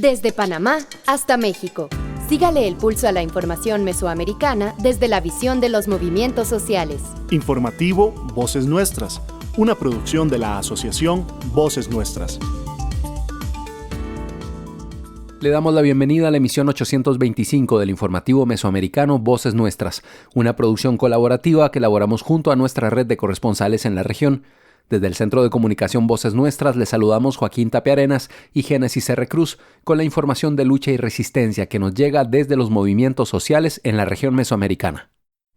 Desde Panamá hasta México. Sígale el pulso a la información mesoamericana desde la visión de los movimientos sociales. Informativo Voces Nuestras, una producción de la Asociación Voces Nuestras. Le damos la bienvenida a la emisión 825 del informativo mesoamericano Voces Nuestras, una producción colaborativa que elaboramos junto a nuestra red de corresponsales en la región. Desde el Centro de Comunicación Voces Nuestras les saludamos Joaquín Tapia Arenas y Génesis R. Cruz con la información de lucha y resistencia que nos llega desde los movimientos sociales en la región mesoamericana.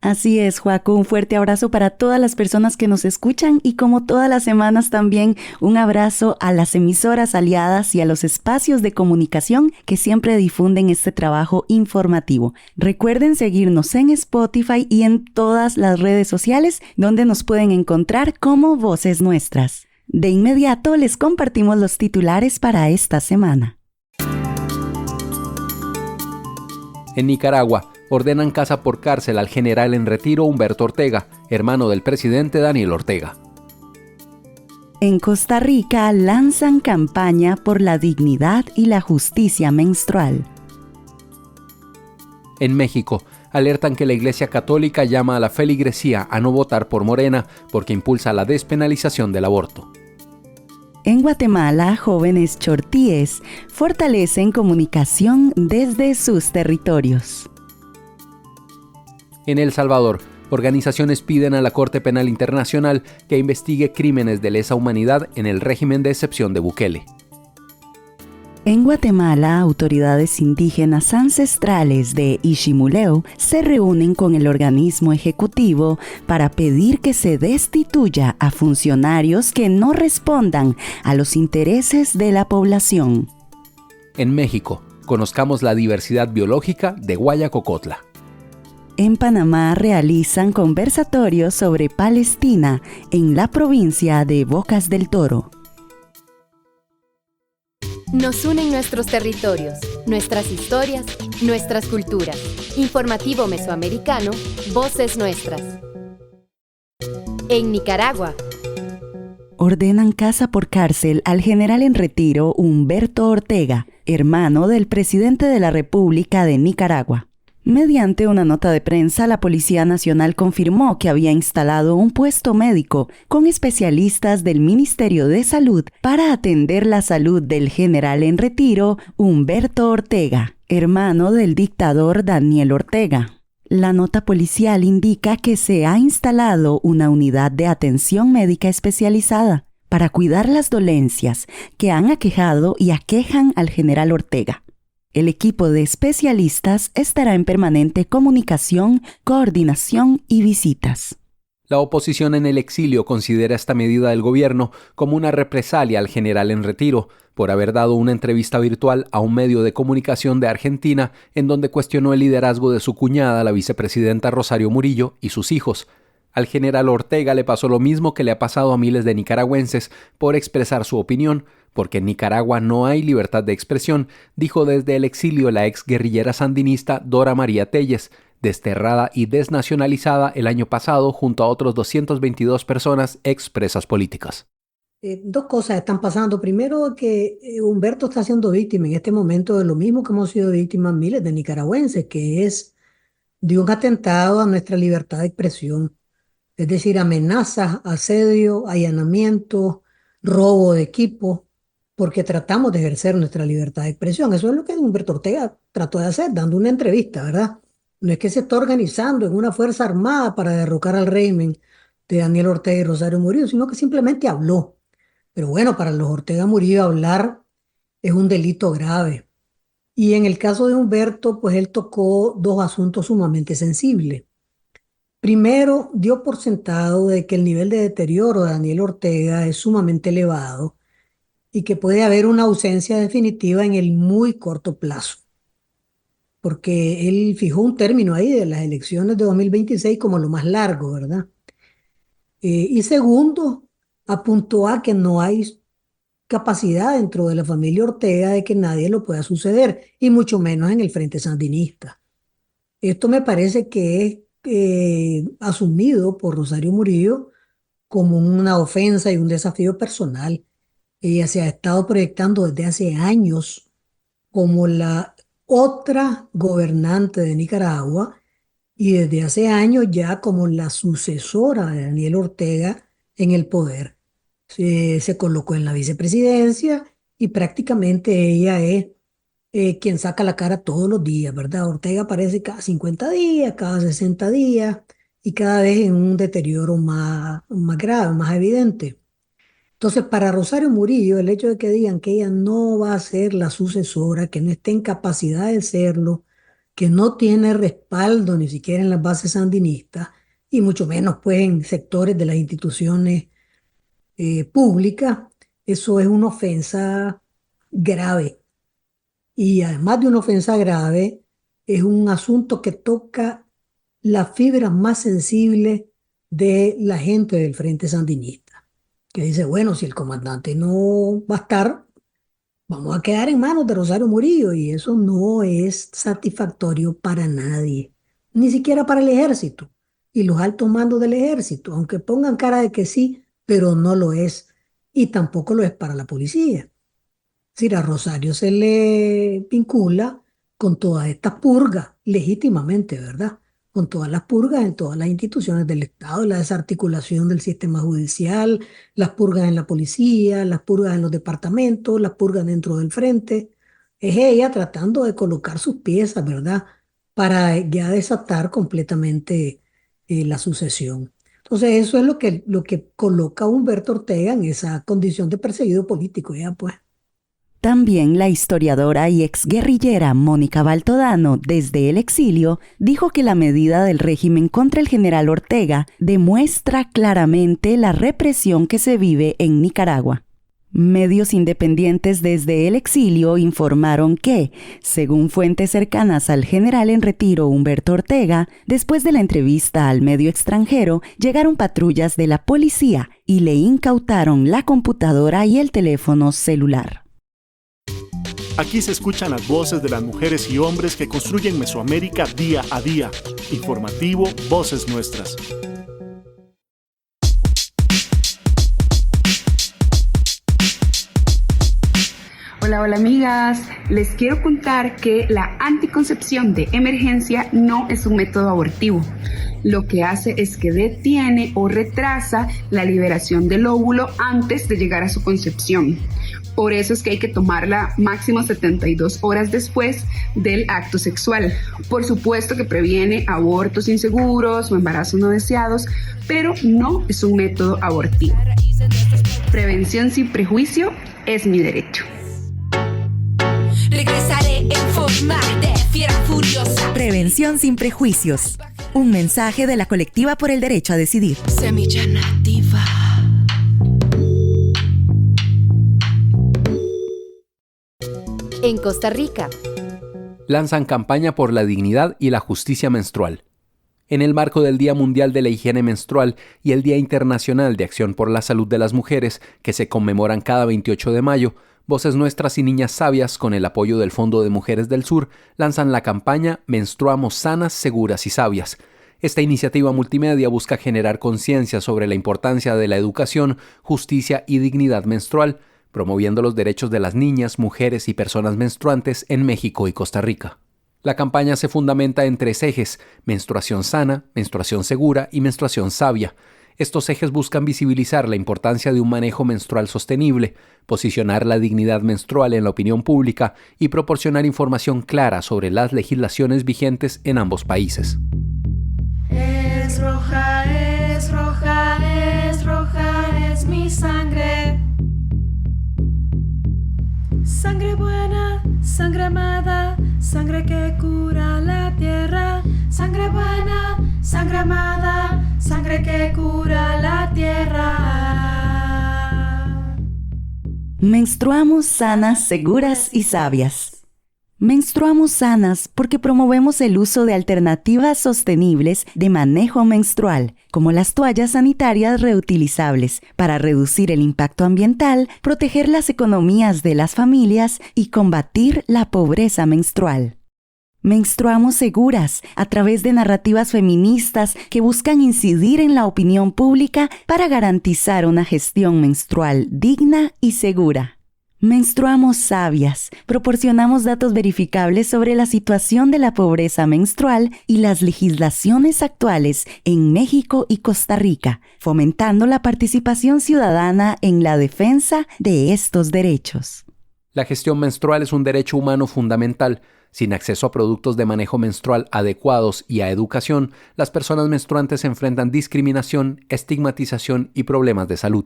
Así es, Joaco, un fuerte abrazo para todas las personas que nos escuchan y como todas las semanas también un abrazo a las emisoras aliadas y a los espacios de comunicación que siempre difunden este trabajo informativo. Recuerden seguirnos en Spotify y en todas las redes sociales donde nos pueden encontrar como Voces Nuestras. De inmediato les compartimos los titulares para esta semana. En Nicaragua, ordenan casa por cárcel al general en retiro Humberto Ortega, hermano del presidente Daniel Ortega. En Costa Rica lanzan campaña por la dignidad y la justicia menstrual. En México, alertan que la Iglesia Católica llama a la feligresía a no votar por Morena porque impulsa la despenalización del aborto. En Guatemala, jóvenes chortíes fortalecen comunicación desde sus territorios. En El Salvador, organizaciones piden a la Corte Penal Internacional que investigue crímenes de lesa humanidad en el régimen de excepción de Bukele. En Guatemala, autoridades indígenas ancestrales de Iximuleo se reúnen con el organismo ejecutivo para pedir que se destituya a funcionarios que no respondan a los intereses de la población. En México, conozcamos la diversidad biológica de Guayacocotla. En Panamá realizan conversatorios sobre Palestina en la provincia de Bocas del Toro. Nos unen nuestros territorios, nuestras historias, nuestras culturas. Informativo mesoamericano, Voces Nuestras. En Nicaragua. Ordenan casa por cárcel al general en retiro Humberto Ortega, hermano del presidente de la República de Nicaragua. Mediante una nota de prensa, la Policía Nacional confirmó que había instalado un puesto médico con especialistas del Ministerio de Salud para atender la salud del general en retiro, Humberto Ortega, hermano del dictador Daniel Ortega. La nota policial indica que se ha instalado una unidad de atención médica especializada para cuidar las dolencias que han aquejado y aquejan al general Ortega. El equipo de especialistas estará en permanente comunicación, coordinación y visitas. La oposición en el exilio considera esta medida del gobierno como una represalia al general en retiro por haber dado una entrevista virtual a un medio de comunicación de Argentina en donde cuestionó el liderazgo de su cuñada, la vicepresidenta Rosario Murillo, y sus hijos. Al general Ortega le pasó lo mismo que le ha pasado a miles de nicaragüenses por expresar su opinión, porque en Nicaragua no hay libertad de expresión, dijo desde el exilio la ex guerrillera sandinista Dora María Telles, desterrada y desnacionalizada el año pasado junto a otros 222 personas expresas políticas. Dos cosas están pasando. Primero, que Humberto está siendo víctima en este momento de lo mismo que hemos sido víctimas miles de nicaragüenses, que es de un atentado a nuestra libertad de expresión. Es decir, amenazas, asedio, allanamiento, robo de equipo, porque tratamos de ejercer nuestra libertad de expresión. Eso es lo que Humberto Ortega trató de hacer, dando una entrevista, ¿verdad? No es que se está organizando en una fuerza armada para derrocar al régimen de Daniel Ortega y Rosario Murillo, sino que simplemente habló. Pero bueno, para los Ortega Murillo hablar es un delito grave. Y en el caso de Humberto, pues él tocó dos asuntos sumamente sensibles. Primero, dio por sentado de que el nivel de deterioro de Daniel Ortega es sumamente elevado y que puede haber una ausencia definitiva en el muy corto plazo, porque él fijó un término ahí de las elecciones de 2026 como lo más largo, ¿verdad? Y segundo, apuntó a que no hay capacidad dentro de la familia Ortega de que nadie lo pueda suceder, y mucho menos en el Frente Sandinista. Esto me parece que es asumido por Rosario Murillo como una ofensa y un desafío personal. Ella se ha estado proyectando desde hace años como la otra gobernante de Nicaragua y desde hace años ya como la sucesora de Daniel Ortega en el poder. Se colocó en la vicepresidencia y prácticamente ella es quien saca la cara todos los días, ¿verdad? Ortega aparece cada 50 días, cada 60 días y cada vez en un deterioro más grave, más evidente. Entonces, para Rosario Murillo, el hecho de que digan que ella no va a ser la sucesora, que no esté en capacidad de serlo, que no tiene respaldo ni siquiera en las bases sandinistas, y mucho menos pues en sectores de las instituciones públicas, eso es una ofensa grave. Y además de una ofensa grave, es un asunto que toca las fibras más sensibles de la gente del Frente Sandinista, que dice, bueno, si el comandante no va a estar, vamos a quedar en manos de Rosario Murillo, y eso no es satisfactorio para nadie, ni siquiera para el ejército y los altos mandos del ejército, aunque pongan cara de que sí, pero no lo es, y tampoco lo es para la policía. Es decir, a Rosario se le vincula con todas estas purgas, legítimamente, ¿verdad? Con todas las purgas en todas las instituciones del Estado, la desarticulación del sistema judicial, las purgas en la policía, las purgas en los departamentos, las purgas dentro del frente. Es ella tratando de colocar sus piezas, ¿verdad? Para ya desatar completamente la sucesión. Entonces eso es lo que coloca a Humberto Ortega en esa condición de perseguido político, ya pues. También la historiadora y exguerrillera Mónica Baltodano, desde el exilio, dijo que la medida del régimen contra el general Ortega demuestra claramente la represión que se vive en Nicaragua. Medios independientes desde el exilio informaron que, según fuentes cercanas al general en retiro Humberto Ortega, después de la entrevista al medio extranjero, llegaron patrullas de la policía y le incautaron la computadora y el teléfono celular. Aquí se escuchan las voces de las mujeres y hombres que construyen Mesoamérica día a día. Informativo Voces Nuestras. Hola amigas, les quiero contar que la anticoncepción de emergencia no es un método abortivo. Lo que hace es que detiene o retrasa la liberación del óvulo antes de llegar a su concepción. Por eso es que hay que tomarla máximo 72 horas después del acto sexual. Por supuesto que previene abortos inseguros o embarazos no deseados, pero no es un método abortivo. Prevención sin prejuicio es mi derecho. Regresaré en forma de fiera furiosa. Prevención sin prejuicios. Un mensaje de la Colectiva por el Derecho a Decidir. Semilla nativa. En Costa Rica, lanzan campaña por la dignidad y la justicia menstrual. En el marco del Día Mundial de la Higiene Menstrual y el Día Internacional de Acción por la Salud de las Mujeres, que se conmemoran cada 28 de mayo, Voces Nuestras y Niñas Sabias, con el apoyo del Fondo de Mujeres del Sur, lanzan la campaña Menstruamos sanas, seguras y sabias. Esta iniciativa multimedia busca generar conciencia sobre la importancia de la educación, justicia y dignidad menstrual, promoviendo los derechos de las niñas, mujeres y personas menstruantes en México y Costa Rica. La campaña se fundamenta en 3 ejes: menstruación sana, menstruación segura y menstruación sabia. Estos ejes buscan visibilizar la importancia de un manejo menstrual sostenible, posicionar la dignidad menstrual en la opinión pública y proporcionar información clara sobre las legislaciones vigentes en ambos países. Es roja, es roja, es roja, es mi sangre. Sangre buena, sangre amada, sangre que cura la tierra. Sangre buena, sangre amada, sangre que cura la tierra. Menstruamos sanas, seguras y sabias. Menstruamos sanas porque promovemos el uso de alternativas sostenibles de manejo menstrual, como las toallas sanitarias reutilizables, para reducir el impacto ambiental, proteger las economías de las familias y combatir la pobreza menstrual. Menstruamos seguras a través de narrativas feministas que buscan incidir en la opinión pública para garantizar una gestión menstrual digna y segura. Menstruamos Sabias. Proporcionamos datos verificables sobre la situación de la pobreza menstrual y las legislaciones actuales en México y Costa Rica, fomentando la participación ciudadana en la defensa de estos derechos. La gestión menstrual es un derecho humano fundamental. Sin acceso a productos de manejo menstrual adecuados y a educación, las personas menstruantes enfrentan discriminación, estigmatización y problemas de salud.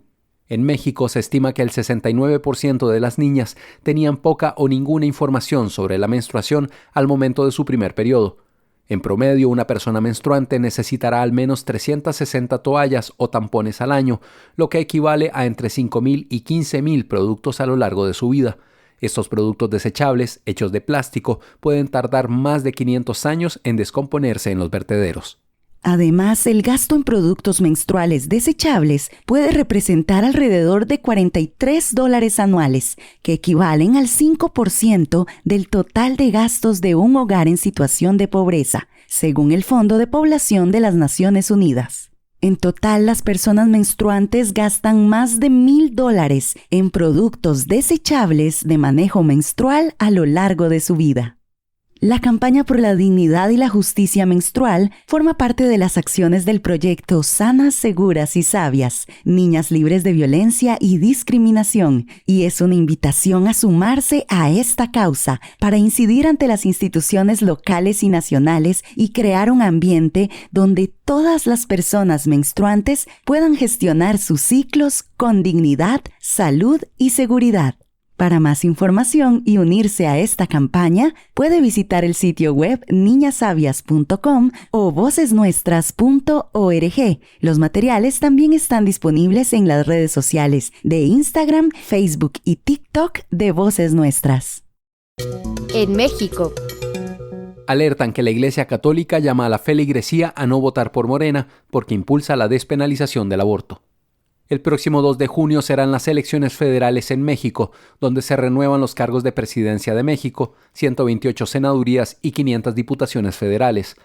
En México se estima que el 69% de las niñas tenían poca o ninguna información sobre la menstruación al momento de su primer periodo. En promedio, una persona menstruante necesitará al menos 360 toallas o tampones al año, lo que equivale a entre 5.000 y 15.000 productos a lo largo de su vida. Estos productos desechables, hechos de plástico, pueden tardar más de 500 años en descomponerse en los vertederos. Además, el gasto en productos menstruales desechables puede representar alrededor de $43 anuales, que equivalen al 5% del total de gastos de un hogar en situación de pobreza, según el Fondo de Población de las Naciones Unidas. En total, las personas menstruantes gastan más de $1,000 en productos desechables de manejo menstrual a lo largo de su vida. La campaña por la dignidad y la justicia menstrual forma parte de las acciones del proyecto Sanas, Seguras y Sabias, Niñas Libres de Violencia y Discriminación, y es una invitación a sumarse a esta causa para incidir ante las instituciones locales y nacionales y crear un ambiente donde todas las personas menstruantes puedan gestionar sus ciclos con dignidad, salud y seguridad. Para más información y unirse a esta campaña, puede visitar el sitio web niñasabias.com o vocesnuestras.org. Los materiales también están disponibles en las redes sociales de Instagram, Facebook y TikTok de Voces Nuestras. En México. Alertan que la Iglesia Católica llama a la feligresía a no votar por Morena porque impulsa la despenalización del aborto. El próximo 2 de junio serán las elecciones federales en México, donde se renuevan los cargos de Presidencia de México, 128 senadurías y 500 diputaciones federales.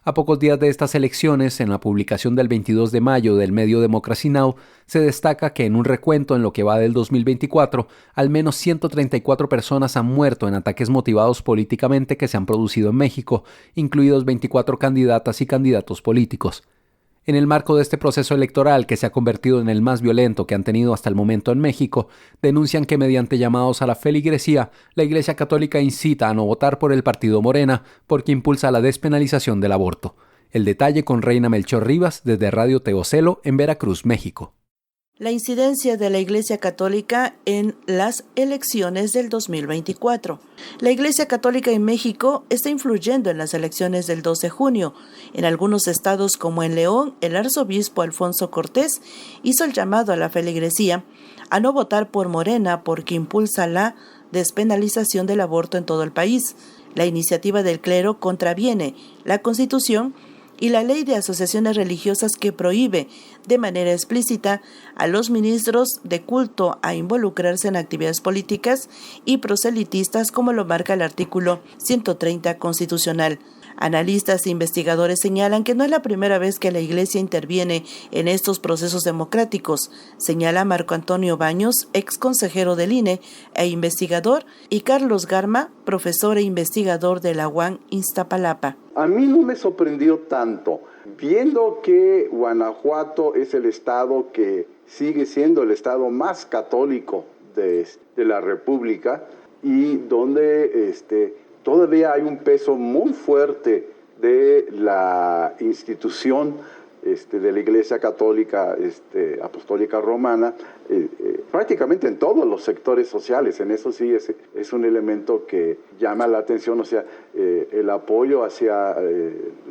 A pocos días de estas elecciones, en la publicación del 22 de mayo del medio Democracy Now!, se destaca que en un recuento en lo que va del 2024, al menos 134 personas han muerto en ataques motivados políticamente que se han producido en México, incluidos 24 candidatas y candidatos políticos. En el marco de este proceso electoral, que se ha convertido en el más violento que han tenido hasta el momento en México, denuncian que mediante llamados a la feligresía, la Iglesia Católica incita a no votar por el partido Morena porque impulsa la despenalización del aborto. El detalle con Reina Melchor Rivas desde Radio Teocelo en Veracruz, México. La incidencia de la Iglesia Católica en las elecciones del 2024. La Iglesia Católica en México está influyendo en las elecciones del 2 de junio. En algunos estados como en León, el arzobispo Alfonso Cortés hizo el llamado a la feligresía a no votar por Morena porque impulsa la despenalización del aborto en todo el país. La iniciativa del clero contraviene la Constitución y la ley de asociaciones religiosas que prohíbe de manera explícita a los ministros de culto a involucrarse en actividades políticas y proselitistas, como lo marca el artículo 130 constitucional. Analistas e investigadores señalan que no es la primera vez que la Iglesia interviene en estos procesos democráticos, señala Marco Antonio Baños, ex consejero del INE e investigador, y Carlos Garma, profesor e investigador de la UAM Iztapalapa. A mí no me sorprendió tanto, viendo que Guanajuato es el estado que sigue siendo el estado más católico de la República y donde todavía hay un peso muy fuerte de la institución de la Iglesia Católica Apostólica Romana, prácticamente en todos los sectores sociales. En eso sí es un elemento que llama la atención, o sea, el apoyo hacia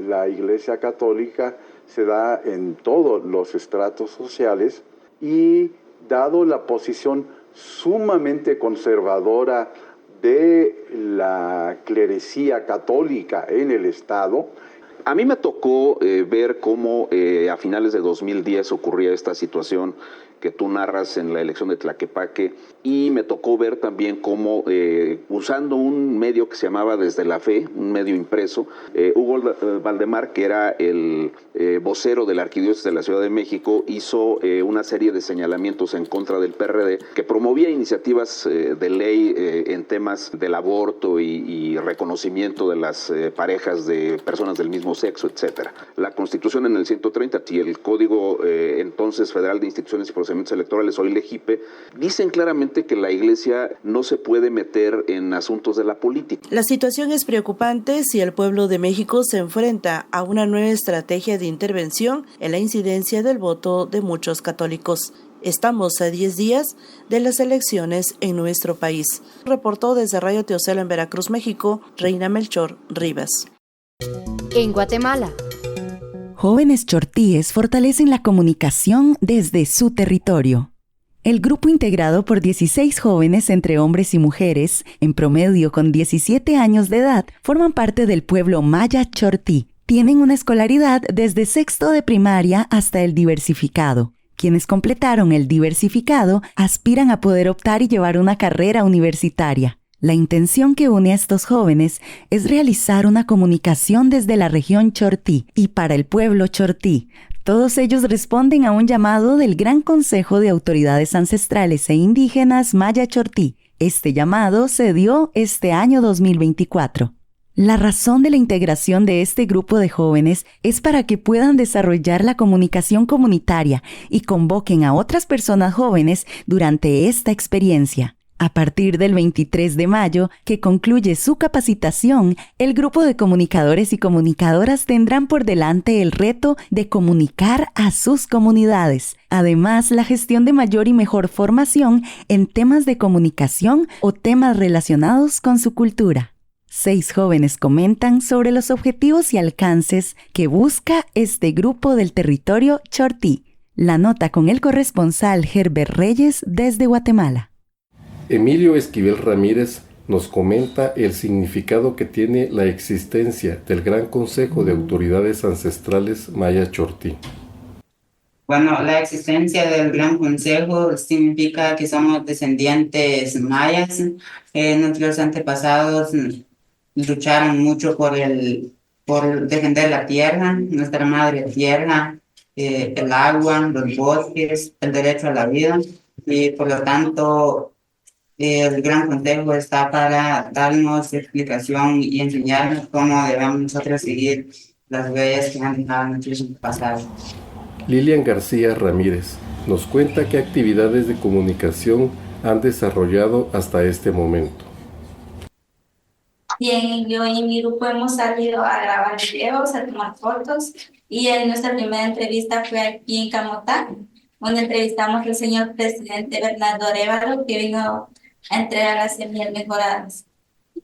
la Iglesia Católica se da en todos los estratos sociales y dado la posición sumamente conservadora de la clerecía católica en el Estado. A mí me tocó ver cómo a finales de 2010 ocurría esta situación que tú narras en la elección de Tlaquepaque, y me tocó ver también cómo, usando un medio que se llamaba Desde la Fe, un medio impreso, Hugo Valdemar, que era el vocero de la Arquidiócesis de la Ciudad de México, hizo una serie de señalamientos en contra del PRD, que promovía iniciativas de ley en temas del aborto y reconocimiento de las parejas de personas del mismo sexo, etcétera. La Constitución en el 130 y el Código entonces Federal de Instituciones y Procedimientos Electorales, hoy LEGIPE, dicen claramente que la Iglesia no se puede meter en asuntos de la política. La situación es preocupante si el pueblo de México se enfrenta a una nueva estrategia de intervención en la incidencia del voto de muchos católicos. Estamos a 10 días de las elecciones en nuestro país. Reportó desde Radio Teocelo en Veracruz, México, Reina Melchor Rivas. En Guatemala. Jóvenes chortíes fortalecen la comunicación desde su territorio. El grupo, integrado por 16 jóvenes entre hombres y mujeres, en promedio con 17 años de edad, forman parte del pueblo maya chortí. Tienen una escolaridad desde sexto de primaria hasta el diversificado. Quienes completaron el diversificado aspiran a poder optar y llevar una carrera universitaria. La intención que une a estos jóvenes es realizar una comunicación desde la región chortí y para el pueblo chortí. Todos ellos responden a un llamado del Gran Consejo de Autoridades Ancestrales e Indígenas Maya Chortí. Este llamado se dio este año 2024. La razón de la integración de este grupo de jóvenes es para que puedan desarrollar la comunicación comunitaria y convoquen a otras personas jóvenes durante esta experiencia. A partir del 23 de mayo, que concluye su capacitación, el grupo de comunicadores y comunicadoras tendrán por delante el reto de comunicar a sus comunidades. Además, la gestión de mayor y mejor formación en temas de comunicación o temas relacionados con su cultura. 6 jóvenes comentan sobre los objetivos y alcances que busca este grupo del territorio chortí. La nota con el corresponsal Herbert Reyes desde Guatemala. Emilio Esquivel Ramírez nos comenta el significado que tiene la existencia del Gran Consejo de Autoridades Ancestrales Maya Chortí. Bueno, la existencia del Gran Consejo significa que somos descendientes mayas. Nuestros antepasados lucharon mucho por defender la tierra, nuestra madre tierra, el agua, los bosques, el derecho a la vida, y por lo tanto el Gran Consejo está para darnos explicación y enseñarnos cómo debemos nosotros seguir las huellas que han dejado nuestros pasados. Lilian García Ramírez nos cuenta qué actividades de comunicación han desarrollado hasta este momento. Bien, yo y mi grupo hemos salido a grabar videos, a tomar fotos, y en nuestra primera entrevista fue aquí en Camotá, donde entrevistamos al señor presidente Bernardo Arévalo, que vino a entregar las semillas mejoradas.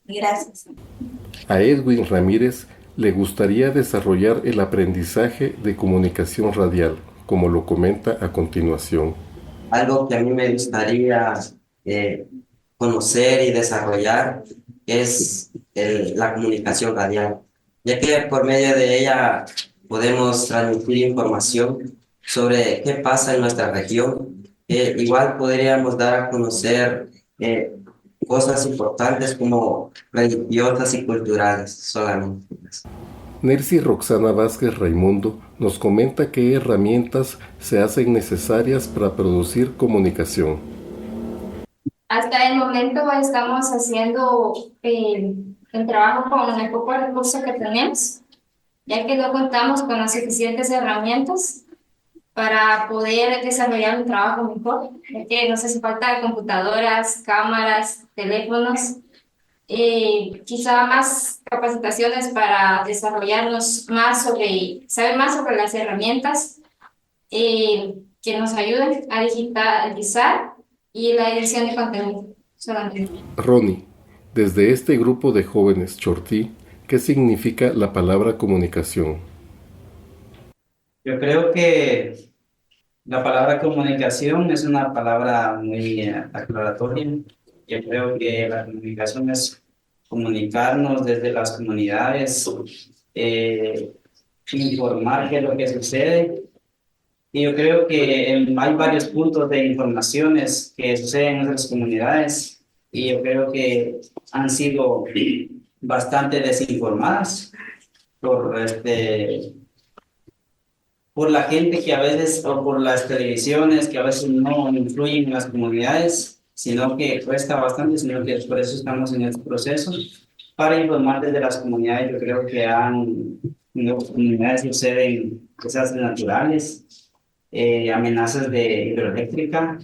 Gracias. A Edwin Ramírez le gustaría desarrollar el aprendizaje de comunicación radial, como lo comenta a continuación. Algo que a mí me gustaría conocer y desarrollar es la comunicación radial, ya que por medio de ella podemos transmitir información sobre qué pasa en nuestra región. Igual podríamos dar a conocer cosas importantes como religiosas y culturales solamente. Nercy Roxana Vázquez Raimundo nos comenta qué herramientas se hacen necesarias para producir comunicación. Hasta el momento estamos haciendo el trabajo con el poco recurso que tenemos, ya que no contamos con las suficientes herramientas para poder desarrollar un trabajo mejor, ya que nos hace falta computadoras, cámaras, teléfonos, quizá más capacitaciones para desarrollarnos más saber más sobre las herramientas que nos ayuden a digitalizar y la edición de contenido solamente. Ronnie, desde este grupo de jóvenes chortí, ¿qué significa la palabra comunicación? Yo creo que la palabra comunicación es una palabra muy aclaratoria. Yo creo que la comunicación es comunicarnos desde las comunidades, informar qué es lo que sucede Y yo creo que hay varios puntos de informaciones que suceden en nuestras comunidades y yo creo que han sido bastante desinformadas por la gente que a veces, o por las televisiones que a veces no influyen en las comunidades, sino que cuesta bastante, sino que por eso estamos en este proceso, para informar desde las comunidades. Yo creo que en las comunidades suceden desastres naturales, amenazas de hidroeléctrica,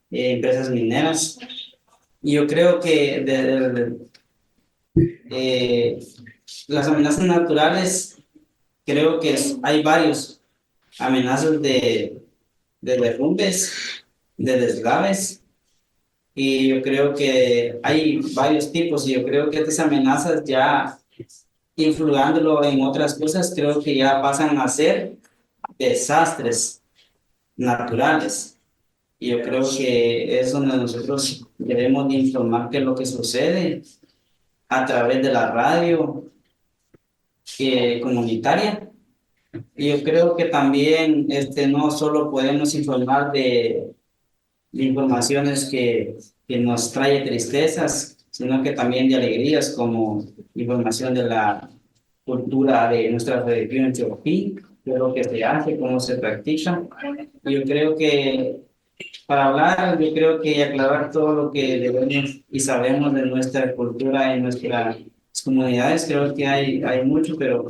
empresas mineras, y yo creo que las amenazas naturales, creo que hay varios amenazas de derrumbes, de deslaves, y yo creo que hay varios tipos, y yo creo que estas amenazas ya influyéndolo en otras cosas, creo que ya pasan a ser desastres naturales. Y yo creo que es donde nosotros debemos de informar qué es lo que sucede a través de la radio comunitaria. Y yo creo que también no solo podemos informar de informaciones que nos trae tristezas, sino que también de alegrías, como información de la cultura de nuestra religión chortí, de lo que se hace, cómo se practica. Y yo creo que para hablar, yo creo que aclarar todo lo que debemos y sabemos de nuestra cultura y nuestras comunidades, creo que hay mucho, pero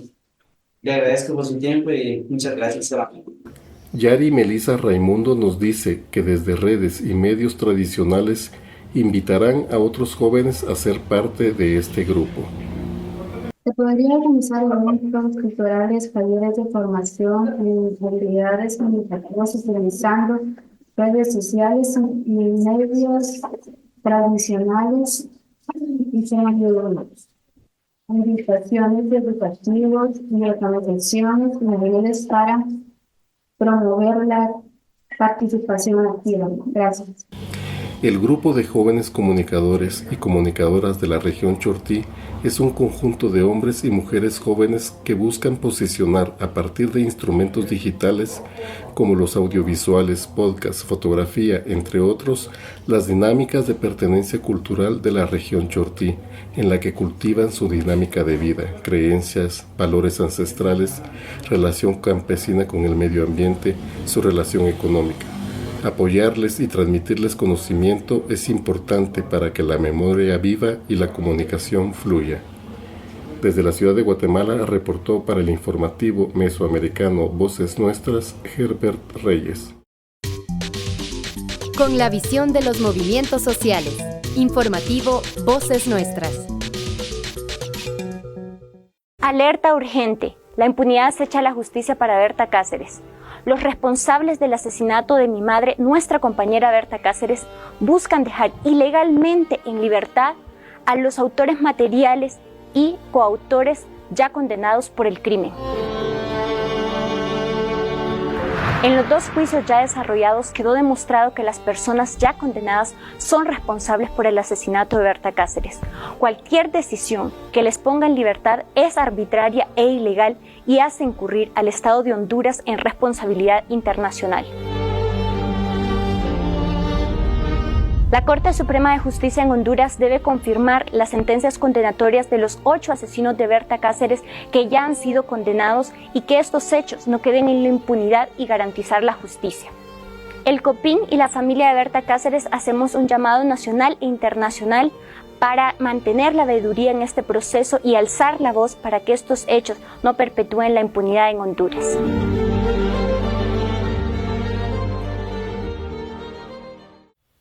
le agradezco por su tiempo y muchas gracias. Yari Melisa Raimundo nos dice que desde redes y medios tradicionales invitarán a otros jóvenes a ser parte de este grupo. Se podría organizar eventos culturales, talleres de formación y habilidades comunicativas utilizando redes sociales y medios tradicionales y semiológicos. Invitaciones educativas y organizaciones móviles para promover la participación activa. Gracias. El grupo de jóvenes comunicadores y comunicadoras de la región Chortí es un conjunto de hombres y mujeres jóvenes que buscan posicionar a partir de instrumentos digitales como los audiovisuales, podcasts, fotografía, entre otros, las dinámicas de pertenencia cultural de la región Chortí, en la que cultivan su dinámica de vida, creencias, valores ancestrales, relación campesina con el medio ambiente, su relación económica. Apoyarles y transmitirles conocimiento es importante para que la memoria viva y la comunicación fluya. Desde la ciudad de Guatemala reportó para el informativo mesoamericano Voces Nuestras, Herbert Reyes. Con la visión de los movimientos sociales. Informativo Voces Nuestras. Alerta urgente. La impunidad acecha la justicia para Berta Cáceres. Los responsables del asesinato de mi madre, nuestra compañera Berta Cáceres, buscan dejar ilegalmente en libertad a los autores materiales y coautores ya condenados por el crimen. En los 2 juicios ya desarrollados quedó demostrado que las personas ya condenadas son responsables por el asesinato de Berta Cáceres. Cualquier decisión que les ponga en libertad es arbitraria e ilegal y hace incurrir al Estado de Honduras en responsabilidad internacional. La Corte Suprema de Justicia en Honduras debe confirmar las sentencias condenatorias de los 8 asesinos de Berta Cáceres que ya han sido condenados y que estos hechos no queden en la impunidad y garantizar la justicia. El COPIN y la familia de Berta Cáceres hacemos un llamado nacional e internacional para mantener la veeduría en este proceso y alzar la voz para que estos hechos no perpetúen la impunidad en Honduras.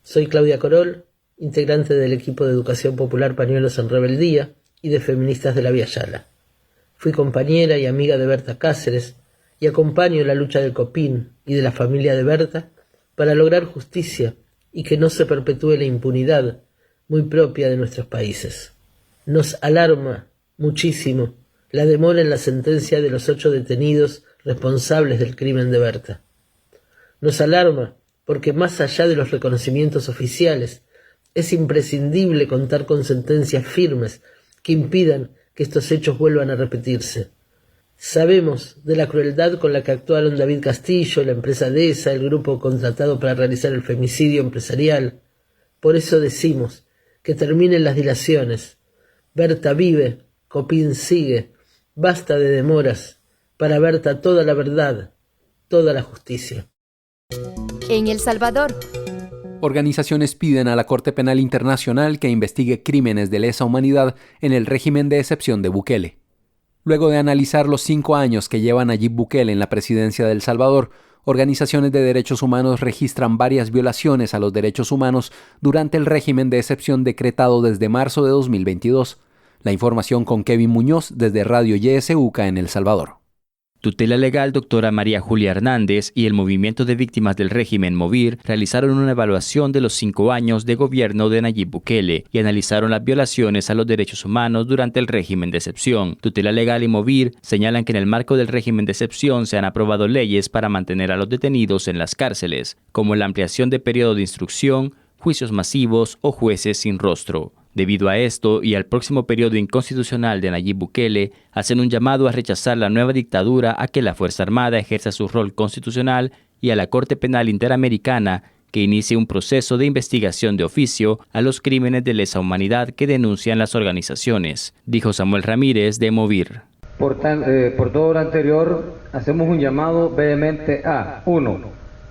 Soy Claudia Corol, integrante del equipo de Educación Popular Pañuelos en Rebeldía y de Feministas de la Vía Yala. Fui compañera y amiga de Berta Cáceres y acompaño la lucha del COPIN y de la familia de Berta para lograr justicia y que no se perpetúe la impunidad muy propia de nuestros países. Nos alarma muchísimo la demora en la sentencia de los 8 detenidos responsables del crimen de Berta. Nos alarma porque más allá de los reconocimientos oficiales, es imprescindible contar con sentencias firmes que impidan que estos hechos vuelvan a repetirse. Sabemos de la crueldad con la que actuaron David Castillo, la empresa DESA, el grupo contratado para realizar el femicidio empresarial. Por eso decimos que terminen las dilaciones. Berta vive, Copín sigue. Basta de demoras. Para Berta toda la verdad, toda la justicia. En El Salvador. Organizaciones piden a la Corte Penal Internacional que investigue crímenes de lesa humanidad en el régimen de excepción de Bukele. Luego de analizar los 5 años que lleva Nayib Bukele en la presidencia de El Salvador, organizaciones de derechos humanos registran varias violaciones a los derechos humanos durante el régimen de excepción decretado desde marzo de 2022. La información con Kevin Muñoz desde Radio YSUCA en El Salvador. Tutela Legal doctora María Julia Hernández y el Movimiento de Víctimas del Régimen MOVIR realizaron una evaluación de los 5 años de gobierno de Nayib Bukele y analizaron las violaciones a los derechos humanos durante el régimen de excepción. Tutela Legal y MOVIR señalan que en el marco del régimen de excepción se han aprobado leyes para mantener a los detenidos en las cárceles, como la ampliación de periodo de instrucción, juicios masivos o jueces sin rostro. Debido a esto y al próximo periodo inconstitucional de Nayib Bukele, hacen un llamado a rechazar la nueva dictadura, a que la Fuerza Armada ejerza su rol constitucional y a la Corte Penal Interamericana que inicie un proceso de investigación de oficio a los crímenes de lesa humanidad que denuncian las organizaciones, dijo Samuel Ramírez de MOVIR. Por todo lo anterior, hacemos un llamado vehemente a 1.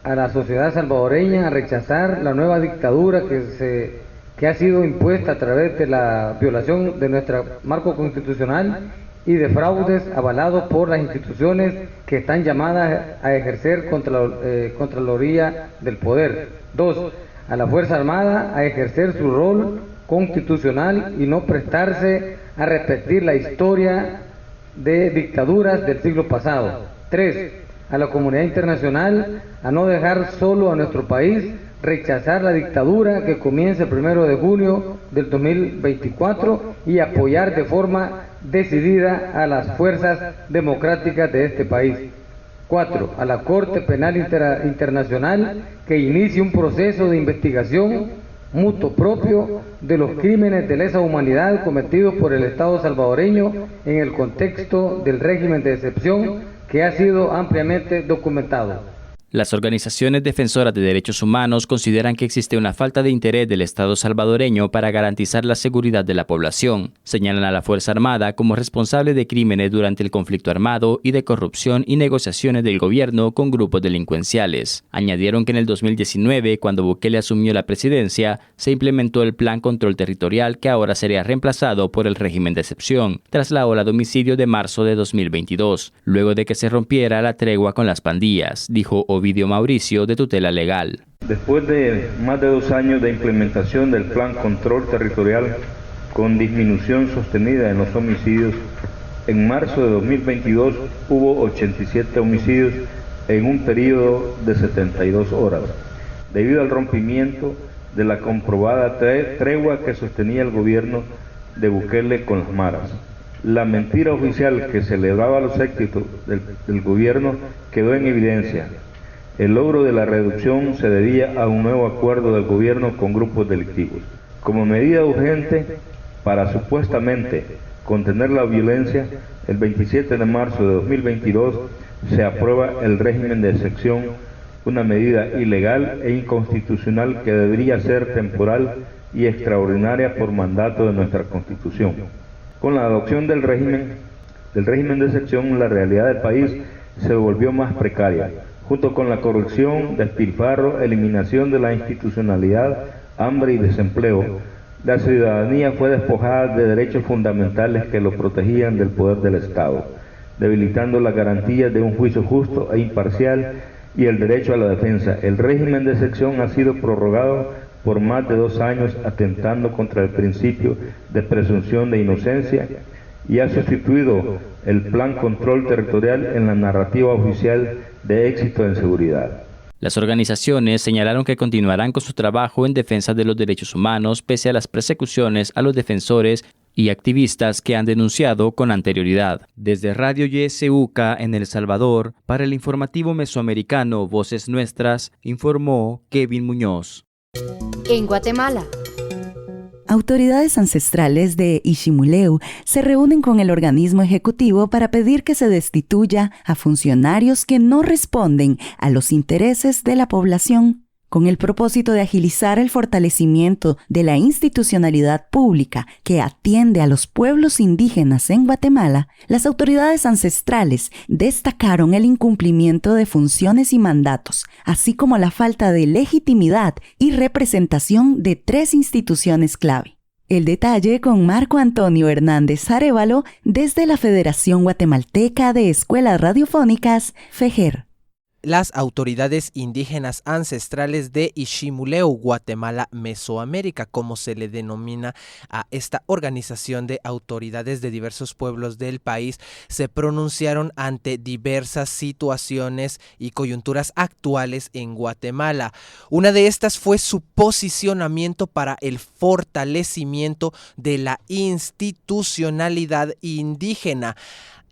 A la sociedad salvadoreña a rechazar la nueva dictadura que ha sido impuesta a través de la violación de nuestro marco constitucional y de fraudes avalados por las instituciones que están llamadas a ejercer Contraloría del Poder. 2. A la Fuerza Armada a ejercer su rol constitucional y no prestarse a repetir la historia de dictaduras del siglo pasado. 3. A la comunidad internacional a no dejar solo a nuestro país, rechazar la dictadura que comienza el 1 de junio del 2024 y apoyar de forma decidida a las fuerzas democráticas de este país. 4. A la Corte Penal Internacional que inicie un proceso de investigación mutuo propio de los crímenes de lesa humanidad cometidos por el Estado salvadoreño en el contexto del régimen de excepción que ha sido ampliamente documentado. Las organizaciones defensoras de derechos humanos consideran que existe una falta de interés del Estado salvadoreño para garantizar la seguridad de la población. Señalan a la Fuerza Armada como responsable de crímenes durante el conflicto armado y de corrupción y negociaciones del gobierno con grupos delincuenciales. Añadieron que en el 2019, cuando Bukele asumió la presidencia, se implementó el Plan Control Territorial que ahora sería reemplazado por el régimen de excepción, tras la ola de homicidios de marzo de 2022, luego de que se rompiera la tregua con las pandillas, dijo Ovidio Mauricio de Tutela Legal. Después de más de 2 años de implementación del Plan Control Territorial con disminución sostenida en los homicidios, en marzo de 2022 hubo 87 homicidios en un periodo de 72 horas, debido al rompimiento de la comprobada tregua que sostenía el gobierno de Bukele con las maras. La mentira oficial que celebraba los éxitos del gobierno quedó en evidencia. El logro de la reducción se debía a un nuevo acuerdo del gobierno con grupos delictivos. Como medida urgente para supuestamente contener la violencia, el 27 de marzo de 2022 se aprueba el régimen de excepción, una medida ilegal e inconstitucional que debería ser temporal y extraordinaria por mandato de nuestra Constitución. Con la adopción del régimen de excepción, la realidad del país se volvió más precaria. Junto con la corrupción, despilfarro, eliminación de la institucionalidad, hambre y desempleo, la ciudadanía fue despojada de derechos fundamentales que lo protegían del poder del Estado, debilitando las garantías de un juicio justo e imparcial y el derecho a la defensa. El régimen de excepción ha sido prorrogado por más de 2 años, atentando contra el principio de presunción de inocencia, y ha sustituido el Plan Control Territorial en la narrativa oficial de éxito en seguridad. Las organizaciones señalaron que continuarán con su trabajo en defensa de los derechos humanos pese a las persecuciones a los defensores y activistas que han denunciado con anterioridad. Desde Radio YSUCA en El Salvador, para el informativo mesoamericano Voces Nuestras, informó Kevin Muñoz. En Guatemala. Autoridades ancestrales de Iximuleu se reúnen con el organismo ejecutivo para pedir que se destituya a funcionarios que no responden a los intereses de la población. Con el propósito de agilizar el fortalecimiento de la institucionalidad pública que atiende a los pueblos indígenas en Guatemala, las autoridades ancestrales destacaron el incumplimiento de funciones y mandatos, así como la falta de legitimidad y representación de 3 instituciones clave. El detalle con Marco Antonio Hernández Arévalo desde la Federación Guatemalteca de Escuelas Radiofónicas, FEGER. Las autoridades indígenas ancestrales de Iximuleu, Guatemala, Mesoamérica, como se le denomina a esta organización de autoridades de diversos pueblos del país, se pronunciaron ante diversas situaciones y coyunturas actuales en Guatemala. Una de estas fue su posicionamiento para el fortalecimiento de la institucionalidad indígena.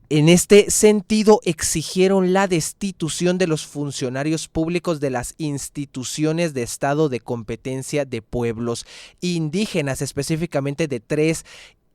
En este sentido, exigieron la destitución de los funcionarios públicos de las instituciones de Estado de competencia de pueblos indígenas, específicamente de 3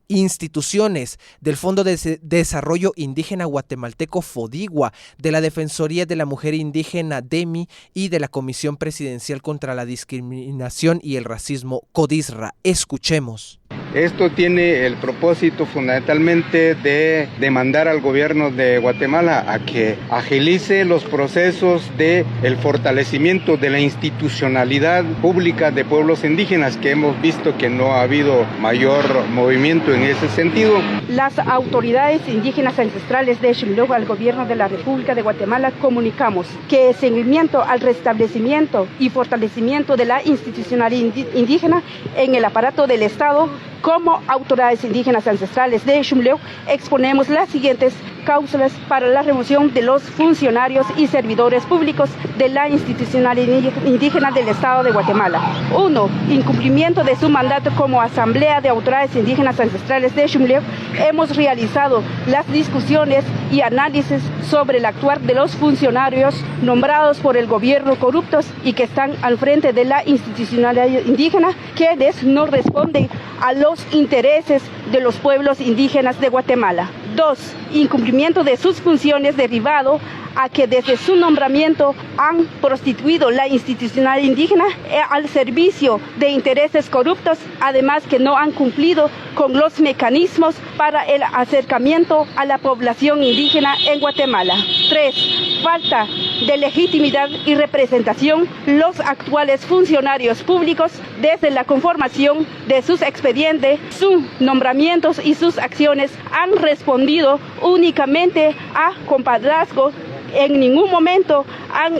instituciones: del Fondo de Desarrollo Indígena Guatemalteco FODIGUA, de la Defensoría de la Mujer Indígena DEMI y de la Comisión Presidencial contra la Discriminación y el Racismo CODISRA. Escuchemos. Esto tiene el propósito fundamentalmente de demandar al gobierno de Guatemala a que agilice los procesos de el fortalecimiento de la institucionalidad pública de pueblos indígenas, que hemos visto que no ha habido mayor movimiento en ese sentido. Las autoridades indígenas ancestrales de Iximuleu al gobierno de la República de Guatemala comunicamos que el seguimiento al restablecimiento y fortalecimiento de la institucionalidad indígena en el aparato del Estado, como autoridades indígenas ancestrales de Iximuleu, exponemos las siguientes cláusulas para la remoción de los funcionarios y servidores públicos de la institucionalidad indígena del Estado de Guatemala. 1. Incumplimiento de su mandato como Asamblea de Autoridades Indígenas Ancestrales de Iximuleu. Hemos realizado las discusiones y análisis sobre el actuar de los funcionarios nombrados por el gobierno corruptos y que están al frente de la institucionalidad indígena, quienes no responden a los intereses de los pueblos indígenas de Guatemala. 2. Incumplimiento de sus funciones derivado a que desde su nombramiento han prostituido la institucionalidad indígena al servicio de intereses corruptos, además que no han cumplido con los mecanismos para el acercamiento a la población indígena en Guatemala. 3. Falta de legitimidad y representación. Los actuales funcionarios públicos, desde la conformación de sus expedientes, sus nombramientos y sus acciones, han respondido únicamente a compadrazgo. En ningún momento han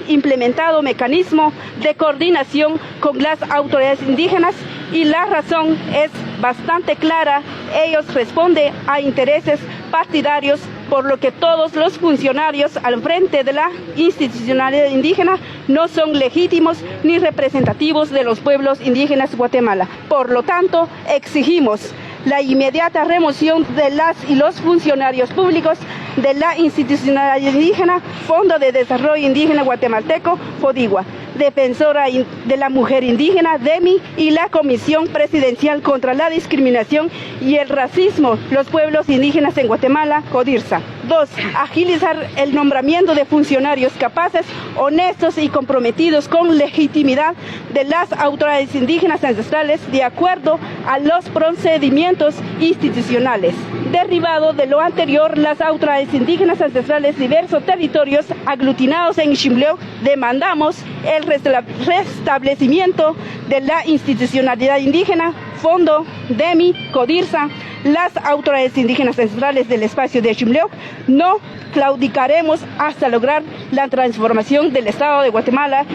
implementado mecanismos de coordinación con las autoridades indígenas y la razón es bastante clara. Ellos responden a intereses partidarios, por lo que todos los funcionarios al frente de la institucionalidad indígena no son legítimos ni representativos de los pueblos indígenas de Guatemala. Por lo tanto, exigimos la inmediata remoción de las y los funcionarios públicos de la institucionalidad indígena, Fondo de Desarrollo Indígena Guatemalteco, FODIGUA, Defensora de la Mujer Indígena, DEMI, y la Comisión Presidencial contra la Discriminación y el Racismo, los pueblos indígenas en Guatemala, CODIRSA. 2. Agilizar el nombramiento de funcionarios capaces, honestos y comprometidos con legitimidad de las autoridades indígenas ancestrales de acuerdo a los procedimientos institucionales. Derivado de lo anterior, las autoridades indígenas ancestrales de diversos territorios aglutinados en Iximuleu demandamos el restablecimiento de la institucionalidad indígena, Fondo, DEMI, CODIRSA. Las autoridades indígenas ancestrales del espacio de Iximuleu no claudicaremos hasta lograr la transformación del Estado de Guatemala.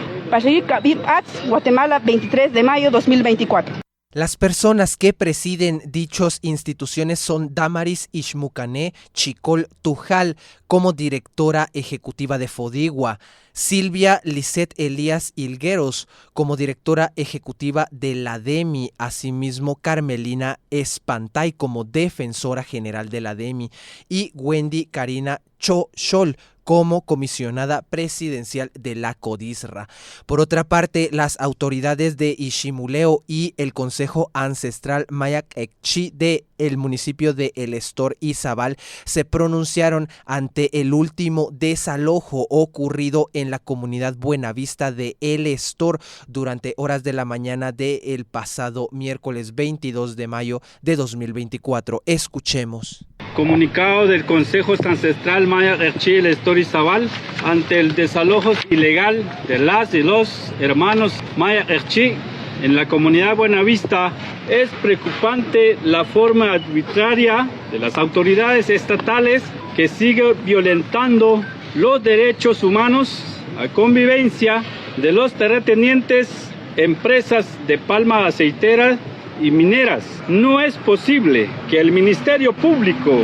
Guatemala, 23 de mayo 2024. Las personas que presiden dichas instituciones son Damaris Ixmucané Chicol Tujal como directora ejecutiva de FODIGUA, Silvia Lisset Elías Hilgueros como directora ejecutiva de la DEMI, asimismo Carmelina Espantay como defensora general de la DEMI y Wendy Karina Chochol como comisionada presidencial de la CODISRA. Por otra parte, las autoridades de Iximuleo y el Consejo Ancestral Maya Ekchi de el municipio de El Estor y Zabal se pronunciaron ante el último desalojo ocurrido en la comunidad Buenavista de El Estor durante horas de la mañana del pasado miércoles 22 de mayo de 2024. Escuchemos. Comunicado del Consejo Ancestral Maya Ekchi El Estor y Zabal ante el desalojo ilegal de las y los hermanos Maya Ekchi en la comunidad Buenavista. Es preocupante la forma arbitraria de las autoridades estatales que sigue violentando los derechos humanos a convivencia de los terratenientes, empresas de palma aceitera y mineras. No es posible que el Ministerio Público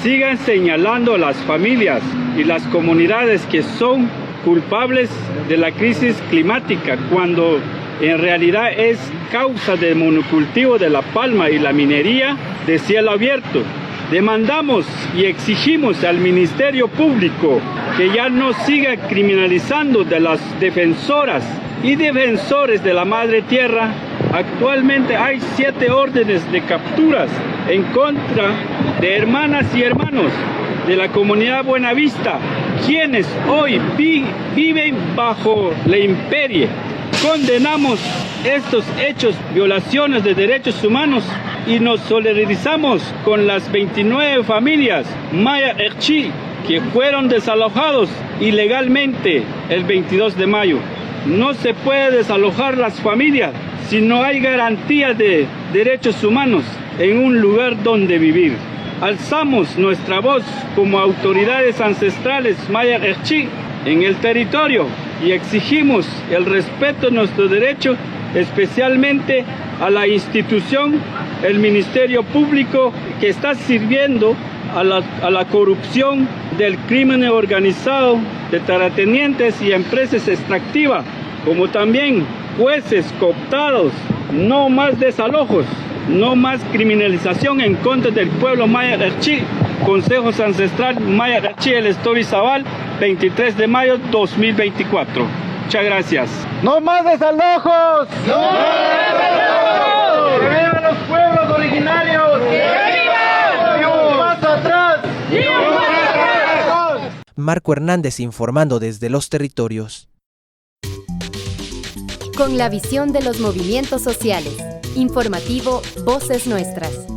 siga señalando a las familias y las comunidades que son culpables de la crisis climática cuando en realidad es causa del monocultivo de la palma y la minería de cielo abierto. Demandamos y exigimos al Ministerio Público que ya no siga criminalizando de las defensoras y defensores de la Madre Tierra. Actualmente hay 7 órdenes de capturas en contra de hermanas y hermanos de la comunidad Buenavista, quienes hoy viven bajo la intemperie. Condenamos estos hechos, violaciones de derechos humanos, y nos solidarizamos con las 29 familias Maya Ekchi que fueron desalojados ilegalmente el 22 de mayo. No se puede desalojar las familias si no hay garantía de derechos humanos en un lugar donde vivir. Alzamos nuestra voz como autoridades ancestrales Maya Ekchi en el territorio y exigimos el respeto de nuestros derechos, especialmente a la institución, el Ministerio Público, que está sirviendo a la corrupción del crimen organizado de terratenientes y empresas extractivas, como también jueces cooptados. No más desalojos, no más criminalización en contra del pueblo Maya Ekchi. Consejos Ancestral Maya Ekchi El Estor y Zabal, 23 de mayo 2024. Muchas gracias. ¡No más desalojos! ¡No más desalojos! ¡Que vivan los pueblos originarios! ¡Que vivan! ¡Y un paso atrás! ¡Y un paso atrás! Marco Hernández informando desde los territorios. Con la visión de los movimientos sociales. Informativo Voces Nuestras.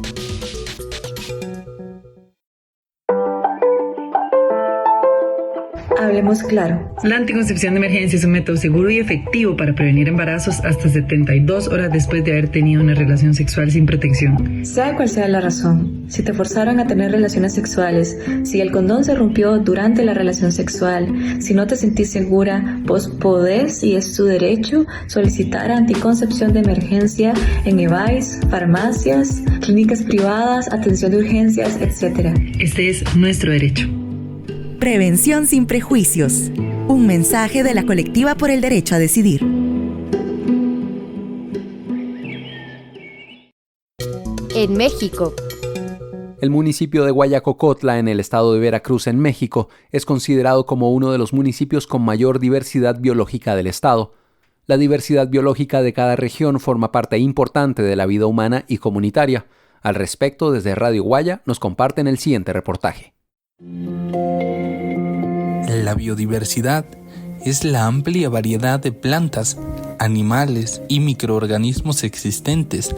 Hablemos claro. La anticoncepción de emergencia es un método seguro y efectivo para prevenir embarazos hasta 72 horas después de haber tenido una relación sexual sin protección. Sea cual sea la razón, si te forzaron a tener relaciones sexuales, si el condón se rompió durante la relación sexual, si no te sentís segura, vos podés, y es tu derecho, solicitar anticoncepción de emergencia en EVAIS, farmacias, clínicas privadas, atención de urgencias, etc. Este es nuestro derecho. Prevención sin prejuicios. Un mensaje de la Colectiva por el Derecho a Decidir. En México. El municipio de Guayacocotla, en el estado de Veracruz, en México, es considerado como uno de los municipios con mayor diversidad biológica del estado. La diversidad biológica de cada región forma parte importante de la vida humana y comunitaria. Al respecto, desde Radio Guaya nos comparten el siguiente reportaje. La biodiversidad es la amplia variedad de plantas, animales y microorganismos existentes,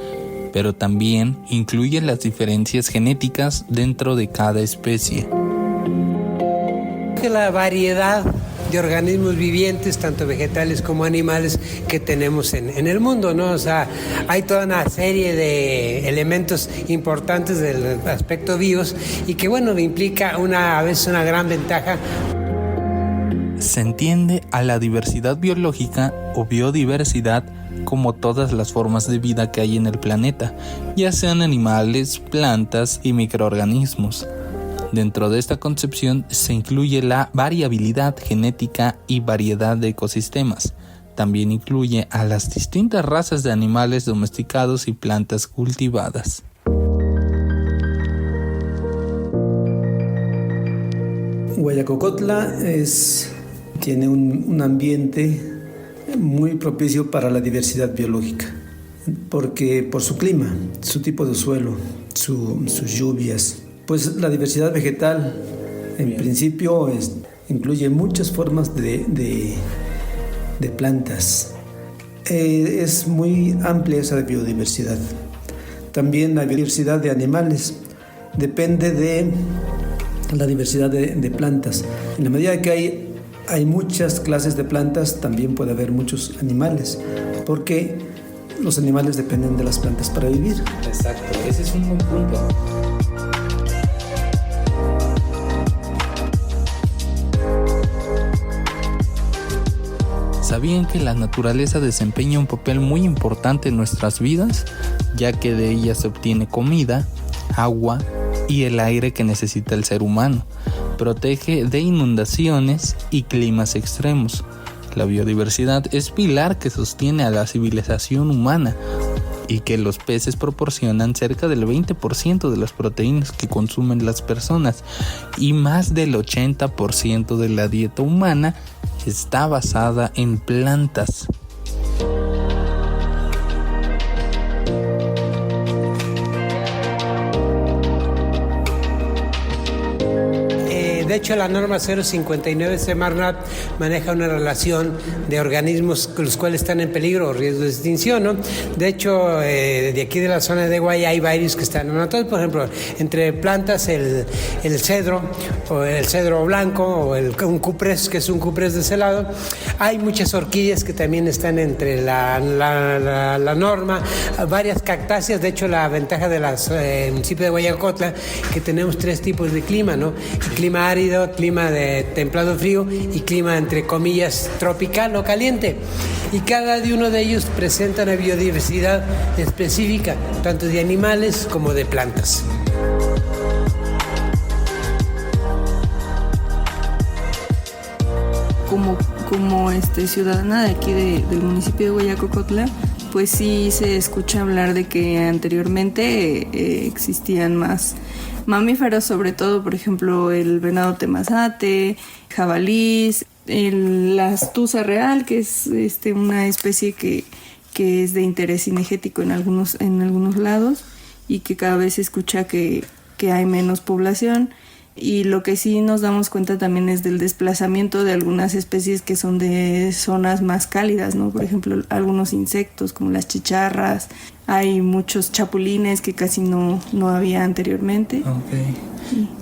pero también incluye las diferencias genéticas dentro de cada especie. La variedad de organismos vivientes, tanto vegetales como animales, que tenemos en el mundo, ¿no? O sea, hay toda una serie de elementos importantes del aspecto bios y que, bueno, implica a veces una gran ventaja. Se entiende a la diversidad biológica o biodiversidad como todas las formas de vida que hay en el planeta, ya sean animales, plantas y microorganismos. Dentro de esta concepción se incluye la variabilidad genética y variedad de ecosistemas. También incluye a las distintas razas de animales domesticados y plantas cultivadas. Guayacocotla tiene un ambiente muy propicio para la diversidad biológica, porque por su clima, su tipo de suelo, sus lluvias, pues la diversidad vegetal en principio incluye muchas formas de plantas. Es muy amplia esa biodiversidad. También la diversidad de animales depende de la diversidad de plantas. En la medida que hay muchas clases de plantas, también puede haber muchos animales, porque los animales dependen de las plantas para vivir. Exacto, ese es un buen punto. ¿Sabían que la naturaleza desempeña un papel muy importante en nuestras vidas, ya que de ella se obtiene comida, agua y el aire que necesita el ser humano? Protege de inundaciones y climas extremos. La biodiversidad es pilar que sostiene a la civilización humana y que los peces proporcionan cerca del 20% de las proteínas que consumen las personas, y más del 80% de la dieta humana está basada en plantas. De hecho, la norma 059 Semarnat maneja una relación de organismos los cuales están en peligro o riesgo de extinción, ¿no? De hecho, de aquí de la zona de Guaya hay varios que están anotados. Por ejemplo, entre plantas el cedro, o el cedro blanco, o un cuprés, que es un cuprés de celado. Hay muchas orquídeas que también están entre la norma, varias cactáceas. De hecho, la ventaja de el municipio de Guayacocotla, que tenemos 3 tipos de clima, ¿no? El clima árido, clima de templado frío y clima entre comillas tropical o caliente, y cada uno de ellos presenta una biodiversidad específica, tanto de animales como de plantas. Como ciudadana de aquí del municipio de Guayacocotla, pues sí se escucha hablar de que anteriormente existían más mamíferos, sobre todo, por ejemplo, el venado temazate, jabalís, la astuza real, que es una especie que es de interés cinegético en algunos lados, y que cada vez se escucha que hay menos población. Y lo que sí nos damos cuenta también es del desplazamiento de algunas especies que son de zonas más cálidas, ¿no? Por ejemplo, algunos insectos como las chicharras, hay muchos chapulines que casi no había anteriormente. Okay.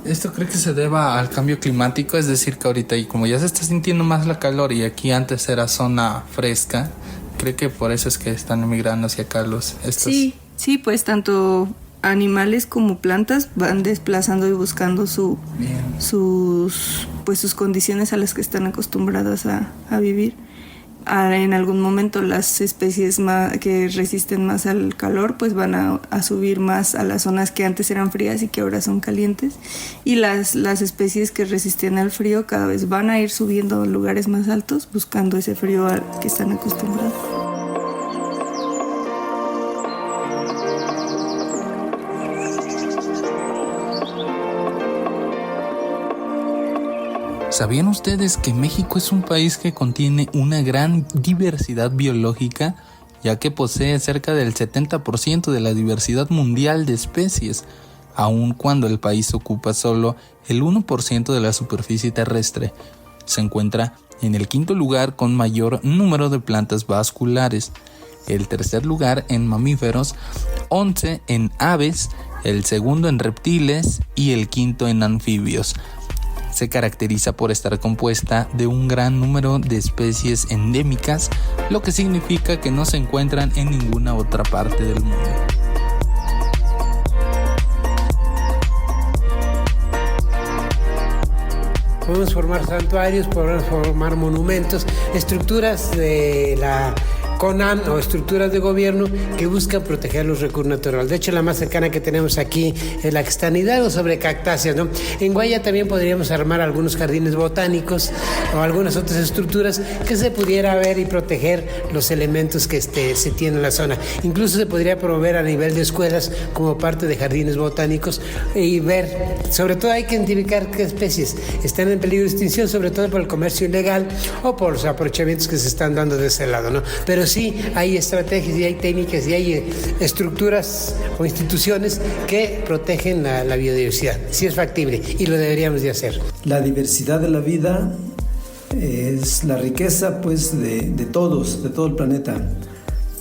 ¿Esto cree que se deba al cambio climático? Es decir, que ahorita, y como ya se está sintiendo más la calor y aquí antes era zona fresca, ¿cree que por eso es que están emigrando hacia acá estos? Sí, pues tanto animales como plantas van desplazando y buscando sus condiciones a las que están acostumbradas a vivir. En algún momento las especies que resisten más al calor pues van a subir más a las zonas que antes eran frías y que ahora son calientes, y las especies que resistían al frío cada vez van a ir subiendo a lugares más altos buscando ese frío al que están acostumbrados. ¿Sabían ustedes que México es un país que contiene una gran diversidad biológica, ya que posee cerca del 70% de la diversidad mundial de especies, aun cuando el país ocupa solo el 1% de la superficie terrestre? Se encuentra en el 5º lugar con mayor número de plantas vasculares, el 3er lugar en mamíferos, 11 en aves, el 2º en reptiles y el 5º en anfibios. Se caracteriza por estar compuesta de un gran número de especies endémicas, lo que significa que no se encuentran en ninguna otra parte del mundo. Podemos formar santuarios, podemos formar monumentos, estructuras de la CONAM o estructuras de gobierno que buscan proteger los recursos naturales. De hecho, la más cercana que tenemos aquí es la que está en Hidalgo, sobre cactáceas, ¿no? En Guaya también podríamos armar algunos jardines botánicos o algunas otras estructuras que se pudiera ver y proteger los elementos que se tienen en la zona. Incluso se podría promover a nivel de escuelas como parte de jardines botánicos y ver, sobre todo hay que identificar qué especies están en peligro de extinción, sobre todo por el comercio ilegal o por los aprovechamientos que se están dando de ese lado, ¿no? Pero sí hay estrategias y hay técnicas y hay estructuras o instituciones que protegen la biodiversidad. Sí es factible y lo deberíamos de hacer. La diversidad de la vida es la riqueza, pues, de todos, de todo el planeta.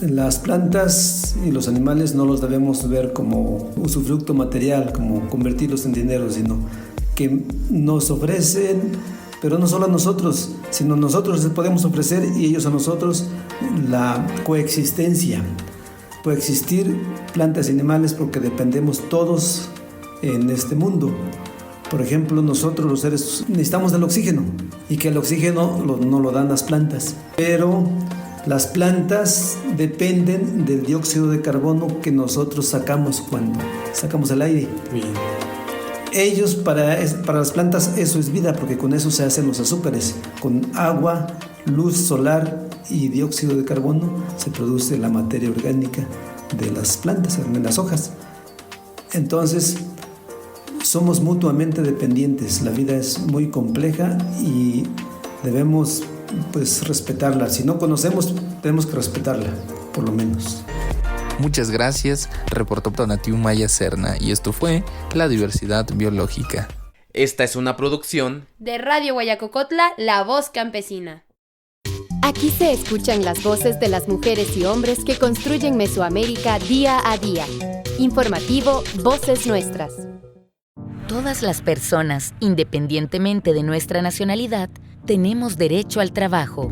Las plantas y los animales no los debemos ver como usufructo material, como convertirlos en dinero, sino que nos ofrecen, pero no solo a nosotros, sino nosotros les podemos ofrecer y ellos a nosotros la coexistencia. Coexistir plantas y animales porque dependemos todos en este mundo. Por ejemplo, nosotros los seres necesitamos del oxígeno y que el oxígeno no lo dan las plantas, pero las plantas dependen del dióxido de carbono que nosotros sacamos cuando sacamos el aire. Bien. Ellos, para las plantas, eso es vida, porque con eso se hacen los azúcares. Con agua, luz solar y dióxido de carbono se produce la materia orgánica de las plantas, en las hojas. Entonces, somos mutuamente dependientes. La vida es muy compleja y debemos, pues, respetarla. Si no conocemos, tenemos que respetarla, por lo menos. Muchas gracias, reportó Donatiu Maya Serna, y esto fue La Diversidad Biológica. Esta es una producción de Radio Guayacocotla, La Voz Campesina. Aquí se escuchan las voces de las mujeres y hombres que construyen Mesoamérica día a día. Informativo Voces Nuestras. Todas las personas, independientemente de nuestra nacionalidad, tenemos derecho al trabajo.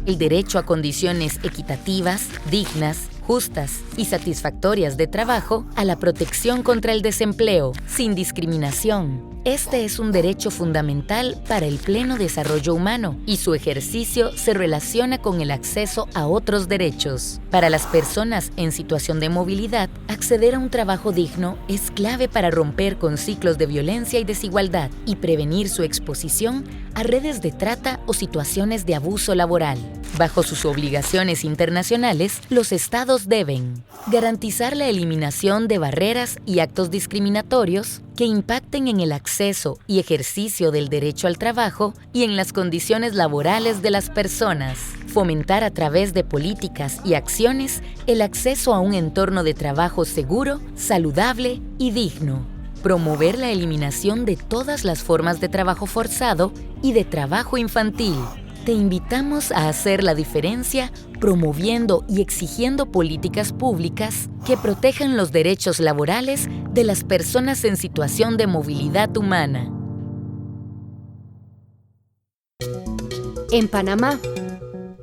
El derecho a condiciones equitativas, dignas, justas y satisfactorias de trabajo, a la protección contra el desempleo, sin discriminación. Este es un derecho fundamental para el pleno desarrollo humano y su ejercicio se relaciona con el acceso a otros derechos. Para las personas en situación de movilidad, acceder a un trabajo digno es clave para romper con ciclos de violencia y desigualdad y prevenir su exposición a redes de trata o situaciones de abuso laboral. Bajo sus obligaciones internacionales, los estados deben garantizar la eliminación de barreras y actos discriminatorios que impacten en el acceso y ejercicio del derecho al trabajo y en las condiciones laborales de las personas. Fomentar a través de políticas y acciones el acceso a un entorno de trabajo seguro, saludable y digno. Promover la eliminación de todas las formas de trabajo forzado y de trabajo infantil. Te invitamos a hacer la diferencia promoviendo y exigiendo políticas públicas que protejan los derechos laborales de las personas en situación de movilidad humana. En Panamá,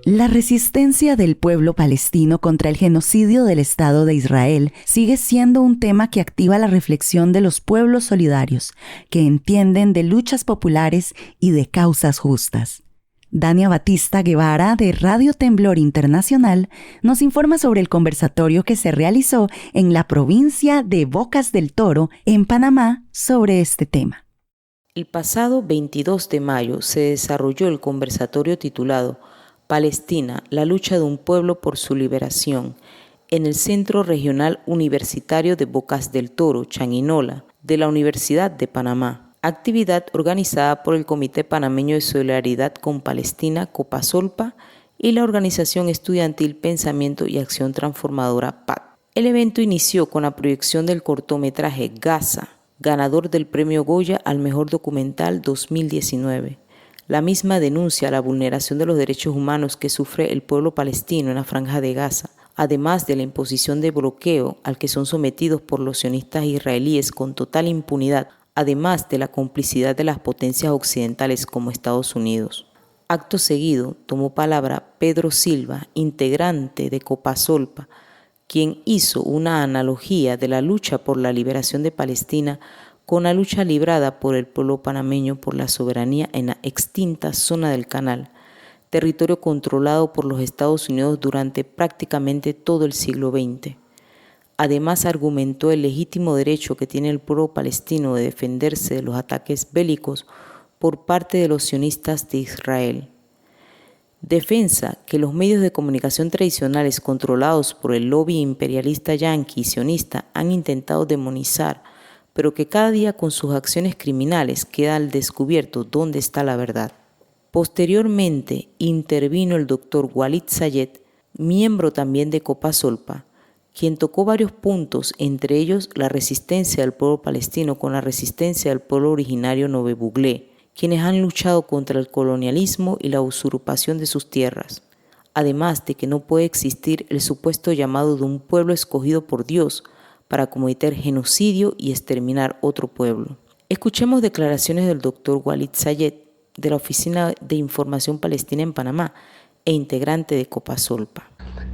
la resistencia del pueblo palestino contra el genocidio del Estado de Israel sigue siendo un tema que activa la reflexión de los pueblos solidarios, que entienden de luchas populares y de causas justas. Dania Batista Guevara, de Radio Temblor Internacional, nos informa sobre el conversatorio que se realizó en la provincia de Bocas del Toro, en Panamá, sobre este tema. El pasado 22 de mayo se desarrolló el conversatorio titulado Palestina, la lucha de un pueblo por su liberación, en el Centro Regional Universitario de Bocas del Toro, Changuinola, de la Universidad de Panamá. Actividad organizada por el Comité Panameño de Solidaridad con Palestina, Copasolpa, y la organización estudiantil Pensamiento y Acción Transformadora, PAT. El evento inició con la proyección del cortometraje Gaza, ganador del Premio Goya al Mejor Documental 2019. La misma denuncia la vulneración de los derechos humanos que sufre el pueblo palestino en la Franja de Gaza, además de la imposición de bloqueo al que son sometidos por los sionistas israelíes con total impunidad, además de la complicidad de las potencias occidentales como Estados Unidos. Acto seguido, tomó palabra Pedro Silva, integrante de Copasolpa, quien hizo una analogía de la lucha por la liberación de Palestina con la lucha librada por el pueblo panameño por la soberanía en la extinta zona del Canal, territorio controlado por los Estados Unidos durante prácticamente todo el siglo XX. Además, argumentó el legítimo derecho que tiene el pueblo palestino de defenderse de los ataques bélicos por parte de los sionistas de Israel. Defensa que los medios de comunicación tradicionales controlados por el lobby imperialista yanqui y sionista han intentado demonizar, pero que cada día con sus acciones criminales queda al descubierto dónde está la verdad. Posteriormente intervino el doctor Walid Sayed, miembro también de Copasolpa, quien tocó varios puntos, entre ellos la resistencia del pueblo palestino con la resistencia del pueblo originario Nove Buglé, quienes han luchado contra el colonialismo y la usurpación de sus tierras, además de que no puede existir el supuesto llamado de un pueblo escogido por Dios para cometer genocidio y exterminar otro pueblo. Escuchemos declaraciones del doctor Walid Sayed, de la Oficina de Información Palestina en Panamá e integrante de Copasolpa.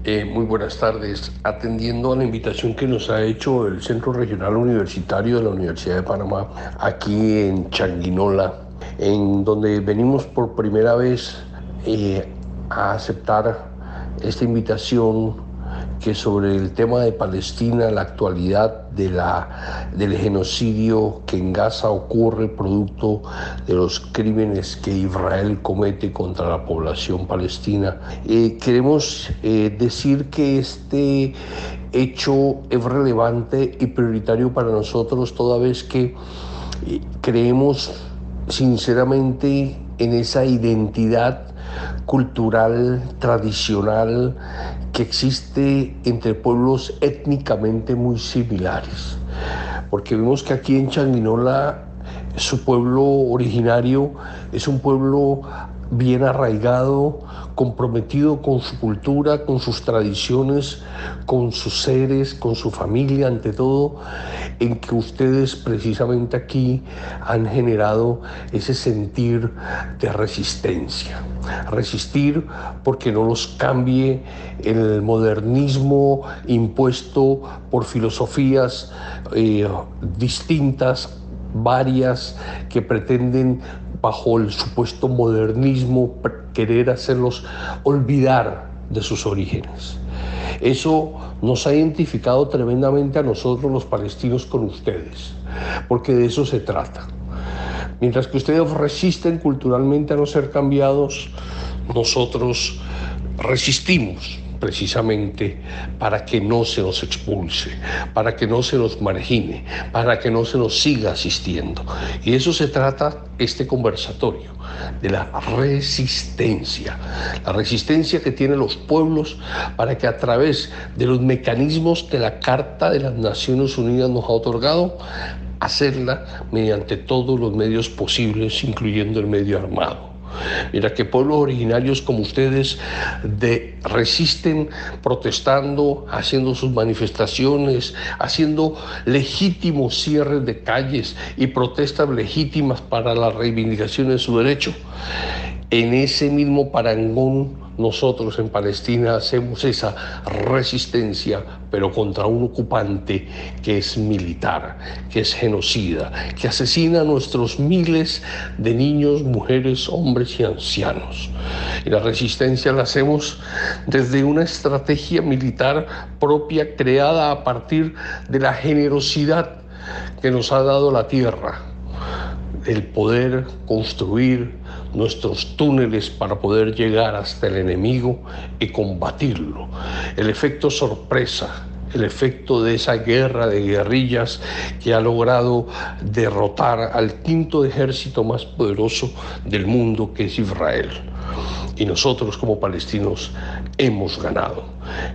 Muy buenas tardes. Atendiendo a la invitación que nos ha hecho el Centro Regional Universitario de la Universidad de Panamá, aquí en Changuinola, en donde venimos por primera vez a aceptar esta invitación que sobre el tema de Palestina, la actualidad del genocidio que en Gaza ocurre producto de los crímenes que Israel comete contra la población palestina. Queremos decir que este hecho es relevante y prioritario para nosotros, toda vez que creemos sinceramente en esa identidad cultural, tradicional, que existe entre pueblos étnicamente muy similares. Porque vemos que aquí en Changuinola, su pueblo originario es un pueblo bien arraigado, comprometido con su cultura, con sus tradiciones, con sus seres, con su familia, ante todo, en que ustedes precisamente aquí han generado ese sentir de resistencia. Resistir porque no los cambie el modernismo impuesto por filosofías distintas, varias, que pretenden bajo el supuesto modernismo querer hacerlos olvidar de sus orígenes. Eso nos ha identificado tremendamente a nosotros los palestinos con ustedes, porque de eso se trata. Mientras que ustedes resisten culturalmente a no ser cambiados, nosotros resistimos precisamente para que no se nos expulse, para que no se nos margine, para que no se nos siga asistiendo. Y de eso se trata este conversatorio, de la resistencia que tienen los pueblos para que a través de los mecanismos que la Carta de las Naciones Unidas nos ha otorgado, hacerla mediante todos los medios posibles, incluyendo el medio armado. Mira que pueblos originarios como ustedes resisten protestando, haciendo sus manifestaciones, haciendo legítimos cierres de calles y protestas legítimas para la reivindicación de su derecho. En ese mismo parangón, nosotros en Palestina hacemos esa resistencia, pero contra un ocupante que es militar, que es genocida, que asesina a nuestros miles de niños, mujeres, hombres y ancianos. Y la resistencia la hacemos desde una estrategia militar propia, creada a partir de la generosidad que nos ha dado la tierra, el poder construir nuestros túneles para poder llegar hasta el enemigo y combatirlo. El efecto sorpresa, el efecto de esa guerra de guerrillas que ha logrado derrotar al quinto ejército más poderoso del mundo, que es Israel. Y nosotros como palestinos hemos ganado.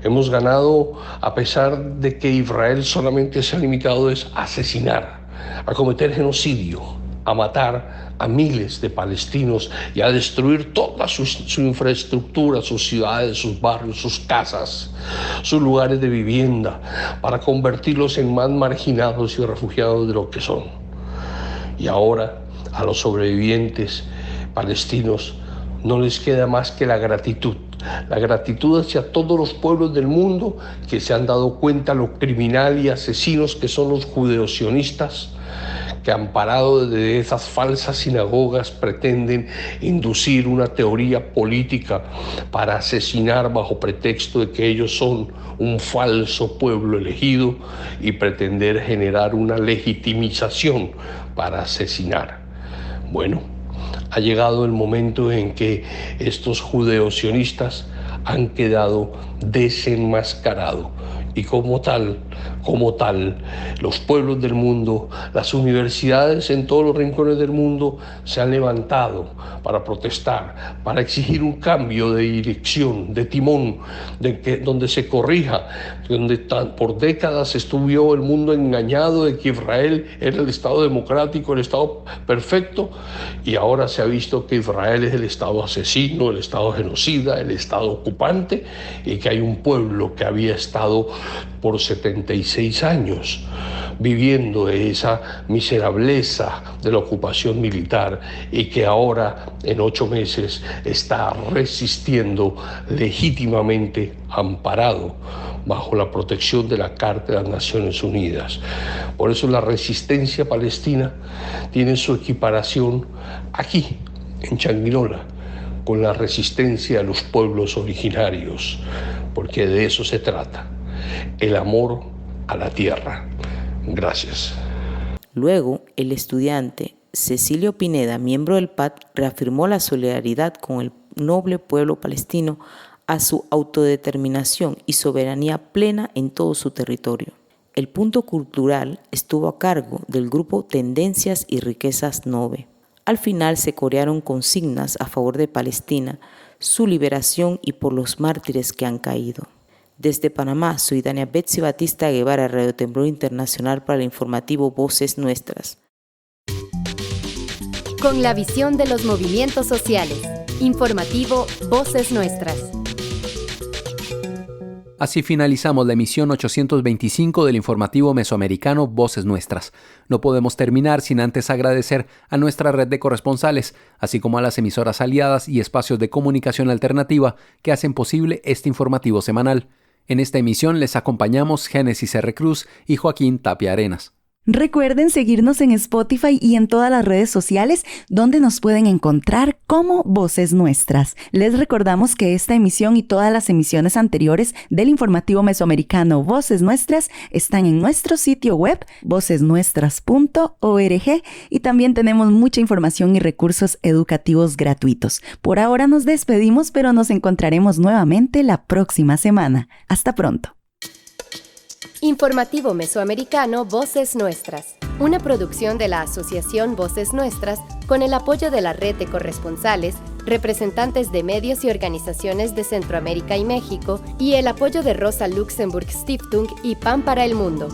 Hemos ganado a pesar de que Israel solamente se ha limitado a asesinar, a cometer genocidio, a matar a miles de palestinos y a destruir toda su infraestructura, sus ciudades, sus barrios, sus casas, sus lugares de vivienda, para convertirlos en más marginados y refugiados de lo que son. Y ahora a los sobrevivientes palestinos no les queda más que la gratitud hacia todos los pueblos del mundo que se han dado cuenta lo criminal y asesinos que son los judeosionistas, que amparado de esas falsas sinagogas pretenden inducir una teoría política para asesinar bajo pretexto de que ellos son un falso pueblo elegido y pretender generar una legitimización para asesinar. Bueno, ha llegado el momento en que estos judeosionistas han quedado desenmascarados y como tal, los pueblos del mundo, las universidades en todos los rincones del mundo se han levantado para protestar, para exigir un cambio de dirección, de timón, donde se corrija, donde por décadas estuvo el mundo engañado de que Israel era el Estado democrático, el Estado perfecto, y ahora se ha visto que Israel es el Estado asesino, el Estado genocida, el Estado ocupante, y que hay un pueblo que había estado por 76 años viviendo esa miserableza de la ocupación militar y que ahora en 8 meses está resistiendo legítimamente amparado bajo la protección de la Carta de las Naciones Unidas. Por eso la resistencia palestina tiene su equiparación aquí, en Changuinola, con la resistencia de los pueblos originarios, porque de eso se trata, el amor a la tierra. Gracias. Luego, el estudiante Cecilio Pineda, miembro del PAD, reafirmó la solidaridad con el noble pueblo palestino a su autodeterminación y soberanía plena en todo su territorio. El punto cultural estuvo a cargo del grupo Tendencias y Riquezas Nove. Al final se corearon consignas a favor de Palestina, su liberación y por los mártires que han caído. Desde Panamá, soy Dania Betsy Batista Guevara, Radio Temblor Internacional para el informativo Voces Nuestras. Con la visión de los movimientos sociales. Informativo Voces Nuestras. Así finalizamos la emisión 825 del informativo mesoamericano Voces Nuestras. No podemos terminar sin antes agradecer a nuestra red de corresponsales, así como a las emisoras aliadas y espacios de comunicación alternativa que hacen posible este informativo semanal. En esta emisión les acompañamos Génesis R. Cruz y Joaquín Tapia Arenas. Recuerden seguirnos en Spotify y en todas las redes sociales donde nos pueden encontrar como Voces Nuestras. Les recordamos que esta emisión y todas las emisiones anteriores del informativo mesoamericano Voces Nuestras están en nuestro sitio web vocesnuestras.org y también tenemos mucha información y recursos educativos gratuitos. Por ahora nos despedimos, pero nos encontraremos nuevamente la próxima semana. Hasta pronto. Informativo Mesoamericano Voces Nuestras, una producción de la Asociación Voces Nuestras con el apoyo de la red de corresponsales, representantes de medios y organizaciones de Centroamérica y México y el apoyo de Rosa Luxemburg Stiftung y Pan para el Mundo.